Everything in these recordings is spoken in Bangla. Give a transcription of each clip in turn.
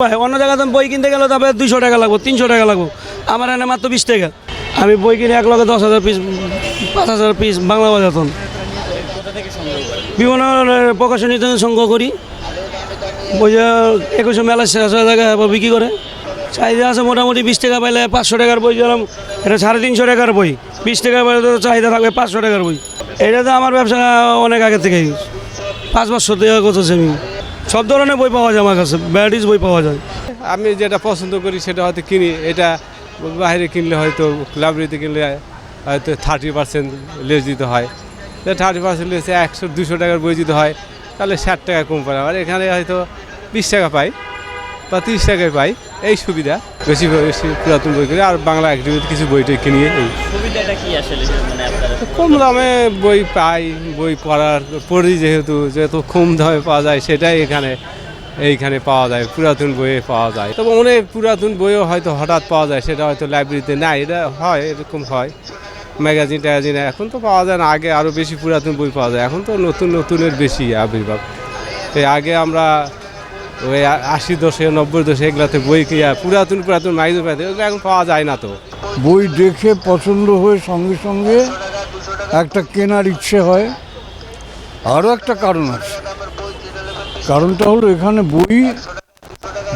অন্য জায়গাতে বই কিনতে গেলে তবে 200 টাকা লাগবে, 300 টাকা লাগবে। আমার এনে মাত্র 20 টাকা। আমি বই কিনে 1,10,000 পিস, 5,000 পিস বাংলা বাজাতন বিভিন্ন প্রকাশনী সংগ্রহ করি। বই 21 মেলা শেষ হয়ে জায়গায় বিক্রি করে। চাহিদা আছে মোটামুটি 20 টাকা পাইলে 500 টাকার বই দিলাম। এটা 350 টাকার বই, 20 টাকা পাইলে তো চাহিদা থাকবে 500 টাকার বই। এটা তো আমার ব্যবসা অনেক আগে থেকেই 5 বছর থেকে করতেছি আমি। সব ধরনের বই পাওয়া যায় আমার কাছে, ভ্যারাইটিস বই পাওয়া যায়। আমি যেটা পছন্দ করি সেটা হয়তো কিনি। এটা বাইরে কিনলে হয়তো লাইব্রেরিতে কিনলে হয়তো 30% লেস দিতে হয়। 30% লেসে 100-200 টাকার বই দিতে হয়, তাহলে 60 টাকা কম পায়। আর এখানে হয়তো 20 টাকা পাই বা 30 টাকায় পাই, এই সুবিধা। বেশি বেশি পুরাতন বই কিনে আর বাংলা একাডেমিতে কিছু বইটা কিনি। এই সুবিধাটা কি আসলে মানে আপনারা কম দামে বই পাই, বই পড়ি যেহেতু কম দামে পাওয়া যায়, সেটাই এইখানে পাওয়া যায়। পুরাতন বইয়ে পাওয়া যায়, তবে অনেক পুরাতন বইও হয়তো হঠাৎ পাওয়া যায়, সেটা হয়তো লাইব্রেরিতে নাই। এটা হয়, এরকম হয়। ম্যাগাজিন ট্যাগাজিনে এখন তো পাওয়া যায় না, আগে আরও বেশি পুরাতন বই পাওয়া যায়। এখন তো নতুনের বেশি আবির্ভাব। তো আগে আমরা ওই 80 দশকে 90 দশকে এগুলাতে বই কিয়া পুরাতন মাইজো পাইতে, ওগুলো এখন পাওয়া যায় না। তো বই দেখে পছন্দ হয়ে সঙ্গে সঙ্গে একটা কেনার ইচ্ছে হয়। আরও একটা কারণ আছে, কারণটা হলো এখানে বই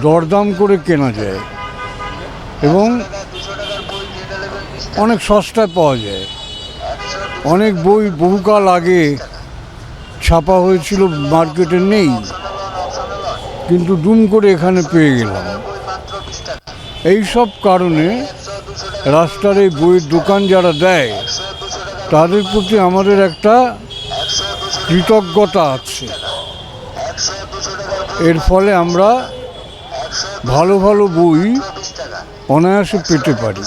দরদাম করে কেনা যায় এবং অনেক সস্তায় পাওয়া যায়। অনেক বই বহুকাল আগে ছাপা হয়েছিল, মার্কেটে নেই, কিন্তু দুম করে এখানে পেয়ে গেলাম। এই সব কারণে রাস্তার এই বইয়ের দোকান যারা দেয় তাদের প্রতি আমাদের একটা কৃতজ্ঞতা আছে। এর ফলে আমরা ভালো ভালো বই অনায়াসে পেতে পারি।